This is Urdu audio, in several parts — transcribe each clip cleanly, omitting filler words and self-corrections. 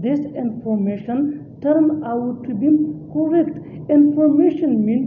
This information turned out to be correct. Information mean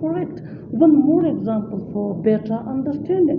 correct. One more example for better understanding.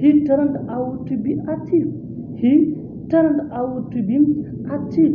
he turned out to be a thief. He turned out to be a thief.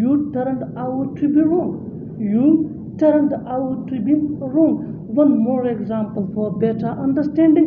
you turned out to be wrong. You turned out to be wrong. One more example for better understanding.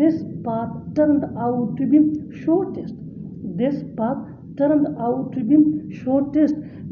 this path turned out to be shortest. This path turned out to be shortest.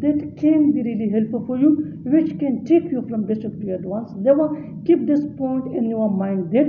that can be really helpful for you, which can take you from basic to advanced level. Keep this point in your mind that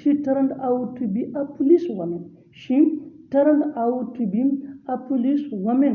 she turned out to be a policewoman. She turned out to be a policewoman.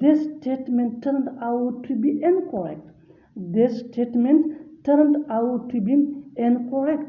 this statement turned out to be incorrect. This statement turned out to be incorrect.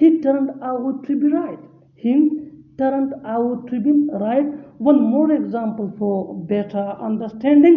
he turned out to be right. He turned out to be right. One more example for better understanding.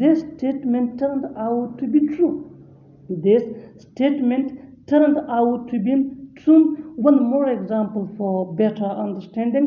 this statement turned out to be true. This statement turned out to be true. One more example for better understanding.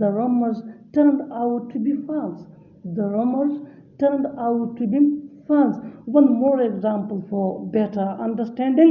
the rumors turned out to be false. The rumors turned out to be false. One more example for better understanding.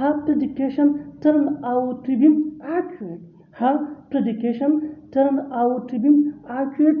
her prediction turned out to be accurate. Her prediction turned out to be accurate.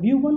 V1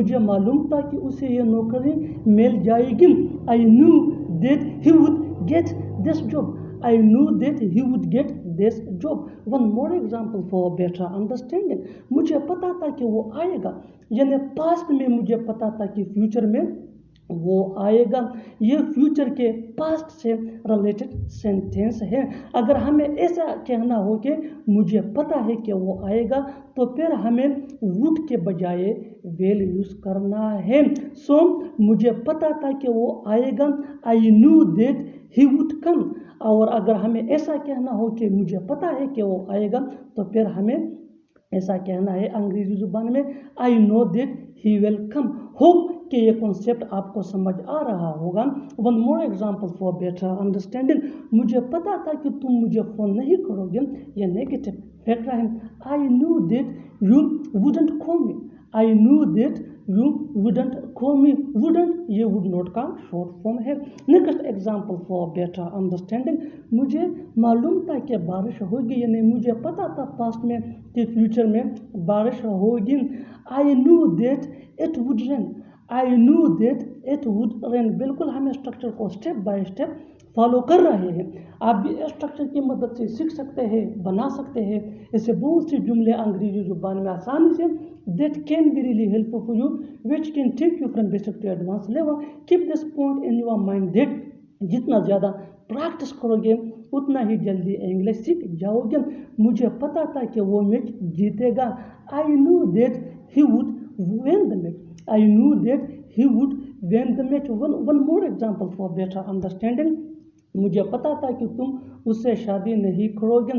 مجھے معلوم تھا کہ اسے یہ نوکری مل جائے گی. I knew that he would get this job. I knew that he would get this job. One more example for better understanding. مجھے پتا تھا کہ وہ آئے گا. یعنی پاسٹ میں مجھے پتا تھا کہ فیوچر میں وہ آئے گا. یہ فیوچر کے پاسٹ سے ریلیٹڈ سینٹینس ہے. اگر ہمیں ایسا کہنا ہو کہ مجھے پتا ہے کہ وہ آئے گا تو پھر ہمیں would کے بجائے will یوز کرنا ہے. سو مجھے پتا تھا کہ وہ آئے گا. I knew that he would come. اور اگر ہمیں ایسا کہنا ہو کہ مجھے پتا ہے کہ وہ آئے گا تو پھر ہمیں ایسا کہنا ہے انگریزی زبان میں I know that he will come. Hope کہ یہ کنسیپٹ آپ کو سمجھ آ رہا ہوگا. One more example for better understanding. مجھے پتا تھا کہ تم مجھے فون نہیں کرو گے. یہ نیگیٹو فیکٹر ہے. I knew that you wouldn't call me. I knew that you wouldn't call me. Wouldn't یہ would not کا شارٹ فارم ہے. Next example for better understanding. مجھے معلوم تھا کہ بارش ہوگی. یعنی مجھے پتا تھا پاسٹ میں کہ فیوچر میں بارش ہوگی. I knew that it would rain. I knew that it would rain. بالکل ہم اسٹرکچر کو اسٹیپ بائی اسٹیپ فالو کر رہے ہیں. آپ بھی اسٹرکچر کی مدد سے سیکھ سکتے ہیں, بنا سکتے ہیں. اسے بہت سی جملے انگریزی زبان میں آسانی سے that can be really helpful for you, which can take you from basic to advanced level. Keep this point in your mind that جتنا زیادہ پریکٹس کرو گے اتنا ہی جلدی انگلش سیکھ جاؤ گے. مجھے پتا تھا کہ وہ میچ جیتے گا. I knew that he would win the match. I knew that he would win the match. One more example for better understanding. مجھے پتا تھا کہ تم اس سے شادی نہیں کرو گے.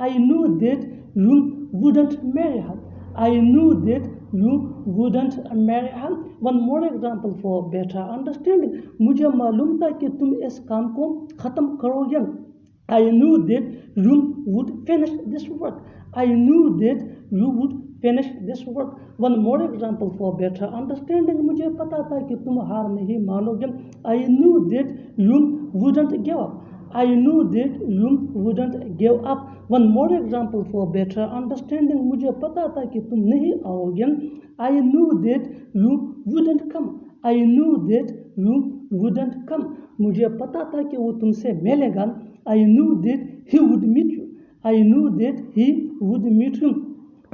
I knew that you wouldn't marry her. I knew that you wouldn't marry her. One more example for better understanding. مجھے معلوم تھا کہ تم اس کام کو ختم کرو گے. I knew that you would finish this work. I knew that you would finish this work. One more example for better understanding. مجھے پتا تھا کہ تم ہار نہیں مانو گے. I knew that you wouldn't give up. I knew that you wouldn't give up. One more example for better understanding. مجھے پتا تھا کہ تم نہیں آؤ گے. I knew that you wouldn't come. I knew that you wouldn't come. مجھے پتا تھا کہ وہ تم سے ملے گا. I knew that he would meet you. I knew that he would meet you.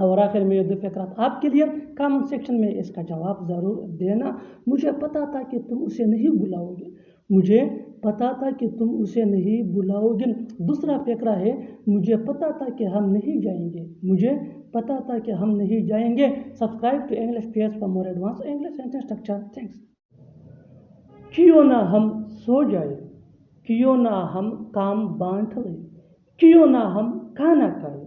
اور آخر میں یہ دو فقرات آپ کے لیے کامنٹ سیکشن میں اس کا جواب ضرور دینا. مجھے پتا تھا کہ تم اسے نہیں بلاؤ گے. مجھے پتا تھا کہ تم اسے نہیں بلاؤ گے. دوسرا فقرہ ہے مجھے پتا تھا کہ ہم نہیں جائیں گے. مجھے پتا تھا کہ ہم نہیں جائیں گے. Subscribe to English peers for more advance English sentence structure. Thanks. کیوں نہ ہم سو جائیں, کیوں نہ ہم کام بانٹ لیں, کیوں نہ ہم کھانا کھائیں.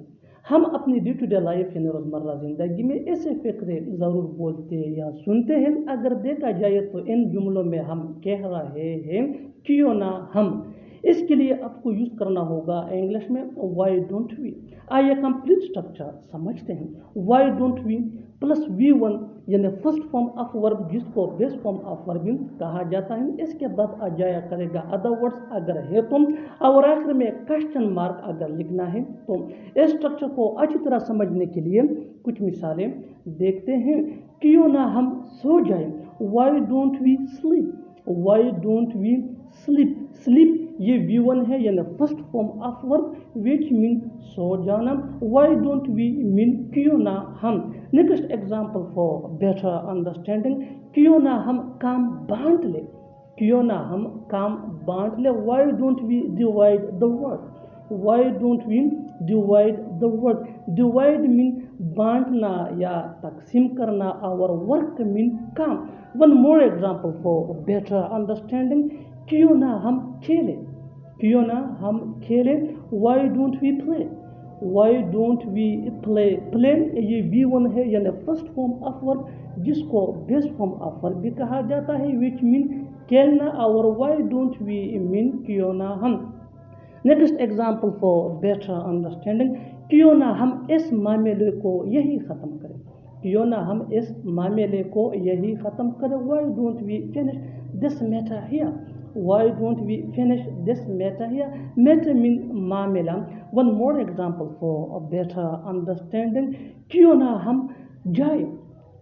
ہم اپنی ڈے ٹو ڈے لائف یعنی روزمرہ زندگی میں ایسے فقرے ضرور بولتے یا سنتے ہیں. اگر دیکھا جائے تو ان جملوں میں ہم کہہ رہے ہیں کیوں نہ ہم. اس کے لیے آپ کو یوز کرنا ہوگا انگلش میں وائی ڈونٹ وی. آئیے کمپلیٹ اسٹرکچر سمجھتے ہیں. Y don't we plus V1 یعنی فرسٹ فارم آف ورب جس کو بیس فارم آف ورب کہا جاتا ہے. اس کے بعد آ جایا کرے گا ادر ورڈس اگر ہے تم, اور آخر میں کوشچن مارک اگر لکھنا ہے تو. اس اسٹرکچر کو اچھی طرح سمجھنے کے لیے کچھ مثالیں دیکھتے ہیں. کیوں نہ ہم سو جائیں. Why don't we sleep. Why don't we sleep. Sleep یہ V1 ہے یعنی فرسٹ فارم آف ورب وچ مین سو جانا. وائی ڈونٹ وی مین کیوں نہ ہم. Next example for better understanding. کیوں نہ ہم کام بانٹ لیں. کیوں نہ ہم کام بانٹ لیں. Why don't we divide the work. Why don't we divide the work. Divide مین بانٹنا یا تقسیم کرنا اور ورک مین کام. One more example for better understanding. کیوں نہ ہم کھیلیں. کیوں نہ ہم کھیلیں. Why don't we play. Why don't we play. Play یہ V1 ہے یعنی فرسٹ فارم آف ورب جس کو بیس فارم آف ورب بھی کہا جاتا ہے وچ مین کھیلنا, اور وائی ڈونٹ وی مین کیوں نہ ہم. Next example for better understanding. کیوں نہ ہم اس معاملے کو یہی ختم کریں. کیوں نہ ہم اس معاملے کو یہی ختم کریں. Why don't we finish this matter here. Why don't we finish this matter here? Matter mean معاملہ. One more example for a better understanding. کیوں نہ ہم جائیں.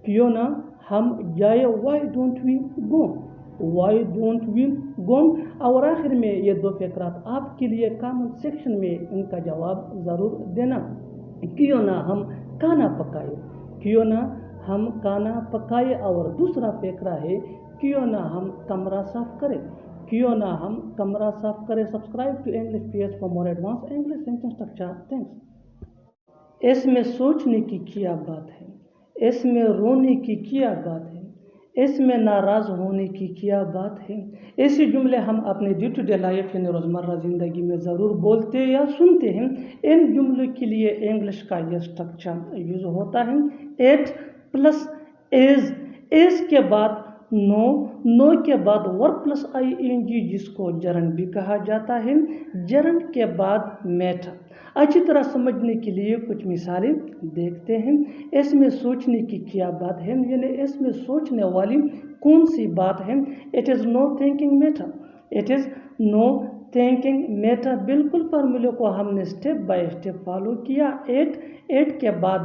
کیوں نہ ہم جائے why don't we go why don't we go اور آخر میں یہ دو فقرات آپ کے لیے کامنٹ سیکشن میں ان کا جواب ضرور دینا. کیوں نہ ہم کھانا پکائے کیوں نہ ہم کھانا پکائے اور دوسرا فقرہ ہے کیوں نہ ہم کمرہ صاف کریں کیوں نہ ہم کمرہ صاف کریں. Subscribe to English PS for more advance English sentence structure. Thanks. اس میں سوچنے کی کیا بات ہے اس میں رونے کی کیا بات ہے اس میں ناراض ہونے کی کیا بات ہے. ایسے جملے ہم اپنے ڈے ٹو ڈے لائف یعنی روزمرہ زندگی میں ضرور بولتے یا سنتے ہیں. ان جملوں کے لیے انگلش کا یہ اسٹرکچر یوز ہوتا ہے. ایٹ پلس ایز کے بعد نو کے بعد ورب پلس ING جس کو جرنڈ بھی کہا جاتا ہے. جرنڈ کے بعد میٹر. اچھی طرح سمجھنے کے لیے کچھ مثالیں دیکھتے ہیں. اس میں سوچنے کی کیا بات ہے یعنی اس میں سوچنے والی کون سی بات ہے. It is no thinking matter it is no thinking matter. بالکل فارمولے کو ہم نے اسٹیپ بائی اسٹیپ فالو کیا. ایٹ کے بعد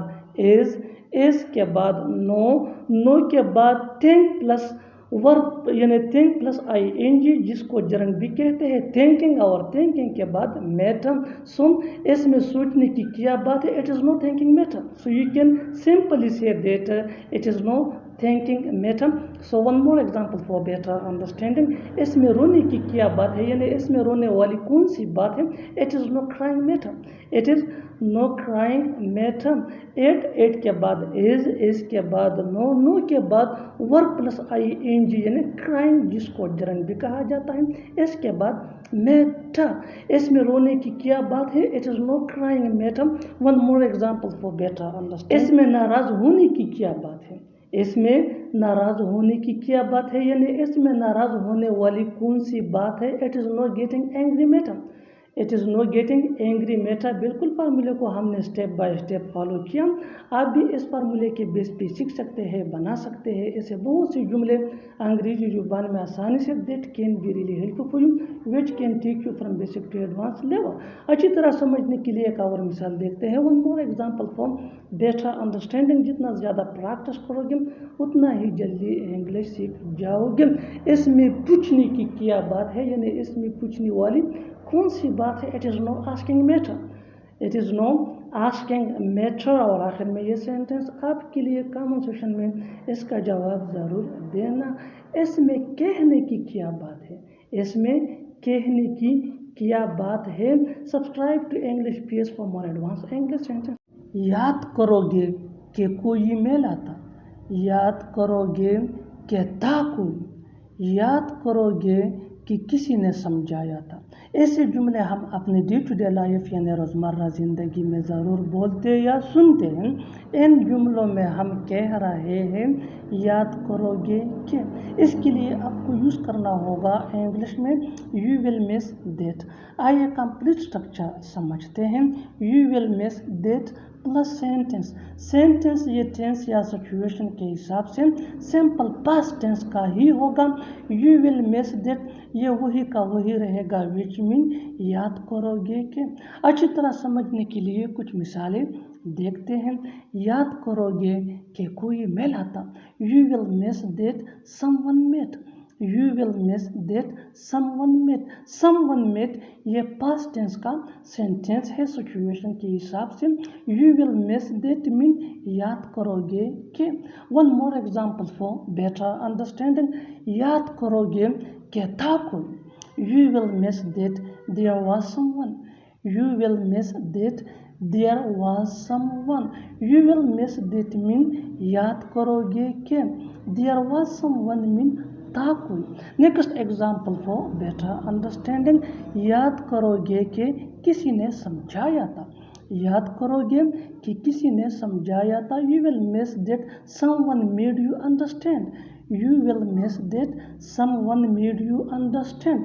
ایز کے بعد نو کے بعد تھنک پلس ورب یعنی تھنک پلس ING جس کو جرنڈ بھی کہتے ہیں. تھنکنگ اور تھنکنگ کے بعد میٹر. سو اس میں سوچنے کی کیا بات ہے it is no thinking matter. So you can simply say that it is no thinking matter. So one more example for better understanding. اس میں رونے کی کیا بات ہے یعنی اس میں رونے والی کون سی بات ہے. It is no crying matter. It is no crying matter. It کے بعد is کے بعد no کے بعد verb plus ING یعنی crying جس کو جرنڈ بھی کہا جاتا ہے. اس کے بعد matter. اس میں رونے کی کیا بات ہے it is no crying matter. One more example for better understanding. اس میں ناراض ہونے کی کیا بات ہے اس میں ناراض ہونے کی کیا بات ہے یعنی اس میں ناراض ہونے والی کون سی بات ہے. It is no getting angry matter it is no getting angry matter. بالکل فارمولے کو ہم نے اسٹیپ بائی اسٹیپ فالو کیا. آپ بھی اس فارمولے کے بیس پہ سیکھ سکتے ہیں بنا سکتے ہیں. ایسے بہت سی جملے انگریزی زبان میں آسانی سے that can be really help for you which can take you from basic to advance level. اچھی طرح سمجھنے کے لیے ایک اور مثال دیکھتے ہیں. One more example for better understanding. جتنا زیادہ پریکٹس کرو گے اتنا ہی جلدی انگلش سیکھ جاؤ گے. اس میں پوچھنے کی کیا بات ہے یعنی اس میں پوچھنے والی کون سی بات ہے. It is no asking matter it is no asking matter. اور آخر میں یہ سینٹینس آپ کے لیے کامن سیکشن میں اس کا جواب ضرور دینا. اس میں کہنے کی کیا بات ہے اس میں کہنے کی کیا بات ہے. Subscribe to English PS for more advance English sentence. یاد کرو گے کہ کوئی میل آتا یاد کرو گے کہ تھا کوئی یاد کرو گے کہ کسی نے سمجھایا تھا. ایسے جملے ہم اپنے ڈے ٹو ڈے لائف یعنی روزمرہ زندگی میں ضرور بولتے یا سنتے ہیں. ان جملوں میں ہم کہہ رہے ہیں یاد کرو گے کہ. اس کے لیے آپ کو یوز کرنا ہوگا انگلش میں یو ول مس دیٹ. آئیے کمپلیٹ اسٹرکچر سمجھتے ہیں. You will miss that plus sentence یہ ٹینس یا سچویشن کے حساب سے سمپل پاسٹ ٹینس کا ہی ہوگا. یو ول مس دیٹ یہ وہی کا وہی رہے گا وچ مین یاد کرو گے کہ. اچھی طرح سمجھنے کے لیے کچھ مثالیں دیکھتے ہیں. یاد کرو گے کہ کوئی میل آتا you will miss that someone met you will miss that someone met یہ پاسٹ ٹینس کا سینٹینس ہے سچویشن کے حساب سے. یو ول مس دیٹ مین یاد کرو گے کہ. One more example for better understanding. یاد کرو گے کہ تھا کوئی you will miss that there was someone you will miss that there was someone. You will miss that مین یاد کرو گے کہ دیئر واز سم ون مین تھا کوئی. Next example for better understanding. یاد کرو گے کہ کسی نے سمجھایا تھا یاد کرو گے کہ کسی نے سمجھایا تھا. You will miss that some one made you understand you will miss that some one made you understand.